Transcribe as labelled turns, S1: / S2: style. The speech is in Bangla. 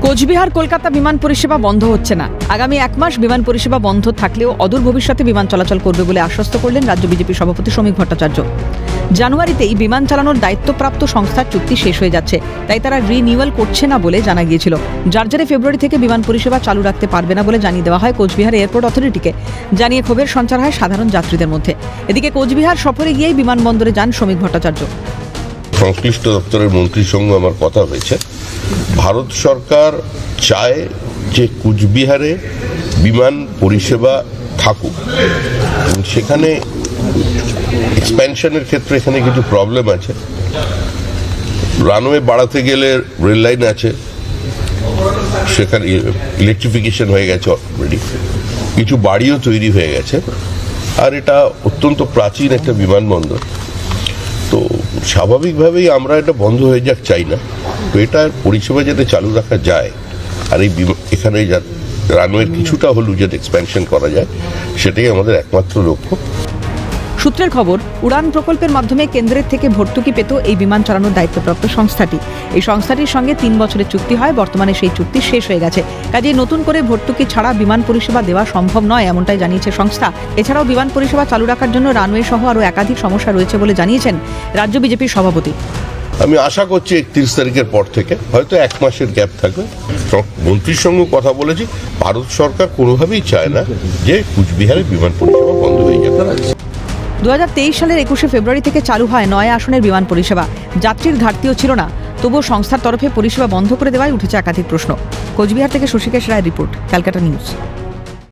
S1: কোচবিহার কলকাতা বিমান পরিষেবা বন্ধ হচ্ছে না। আগামী 1 মাস বিমান পরিষেবা বন্ধ থাকলেও অদূর ভবিষ্যতে বিমান চলাচল করবে বলে আশ্বস্ত করলেন রাজ্য বিজেপি সভাপতি শ্রমিক ভট্টাচার্য। জানুয়ারিতেই বিমান চালানোর দায়িত্বপ্রাপ্ত সংস্থার চুক্তি শেষ হয়ে যাচ্ছে, তাই তারা রিনিউয়াল করছে না বলে জানা গিয়েছিল। যার জেরে ফেব্রুয়ারি থেকে বিমান পরিষেবা চালু রাখতে পারবে না বলে জানিয়ে দেওয়া হয় কোচবিহার এয়ারপোর্ট অথরিটিকে। জানিয়ে ক্ষোভের সঞ্চার হয় সাধারণ যাত্রীদের মধ্যে। এদিকে কোচবিহার সফরে গিয়েই বিমানবন্দরে যান শ্রমিক ভট্টাচার্য।
S2: সংশ্লিষ্ট দপ্তরের মন্ত্রীর সঙ্গে আমার কথা হয়েছে। ভারত সরকার চায় যে কুচবিহারে বিমান পরিষেবা থাকুক, এবং সেখানে এক্সপ্যানশনের ক্ষেত্রে এখানে কিছু প্রবলেম আছে। রানওয়ে বাড়াতে গেলে রেল লাইন আছে, সেখানে ইলেকট্রিফিকেশন হয়ে গেছে অলরেডি, কিছু বাড়িও তৈরি হয়ে গেছে, আর এটা অত্যন্ত প্রাচীন একটা বিমানবন্দর। তো স্বাভাবিকভাবেই আমরা এটা বন্ধ হয়ে যাক চাই না। তো এটার পরিষেবা যাতে চালু রাখা যায়, আর এই এখানে রানওয়ের কিছুটা হলেও যাতে এক্সপ্যানশন করা যায়, সেটাই আমাদের একমাত্র লক্ষ্য।
S1: সূত্রের খবর, উড়ান প্রকল্পের মাধ্যমে কেন্দ্রের থেকে ভর্তুকি পেত এই বিমান চালানোর দায়িত্বপ্রাপ্ত সংস্থাটি। এই সংস্থাটির সঙ্গে 3 বছরের চুক্তি হয়, বর্তমানে সেই চুক্তি শেষ হয়ে গেছে। কাজেই নতুন করে ভর্তুকি ছাড়া বিমান পরিষেবা দেওয়া সম্ভব নয়, এমনটাই জানিয়েছে সংস্থা। এছাড়াও বিমান পরিষেবা চালু রাখার জন্য রানওয়ে সহ আরও একাধিক সমস্যা রয়েছে বলে জানিয়েছেন রাজ্য বিজেপির সভাপতি।
S2: আমি আশা করছি 31 তারিখের পর থেকে হয়তো 1 মাসের গ্যাপ থাকবে। মন্ত্রীর সঙ্গে কথা বলেছি, ভারত সরকার কোনোভাবেই চায় না যে কুচবিহারে বিমান পরিষেবা বন্ধ হয়ে যাবে।
S1: 2023 সালের 21শে ফেব্রুয়ারি থেকে চালু হয় 9 আসনের বিমান পরিষেবা। যাত্রীর ঘাটতিও ছিল না, তবুও সংস্থার তরফে পরিষেবা বন্ধ করে দেওয়ায় উঠেছে একাধিক প্রশ্ন। কোচবিহার থেকে শশীকেশ রায়ের রিপোর্ট, ক্যালকাটা নিউজ।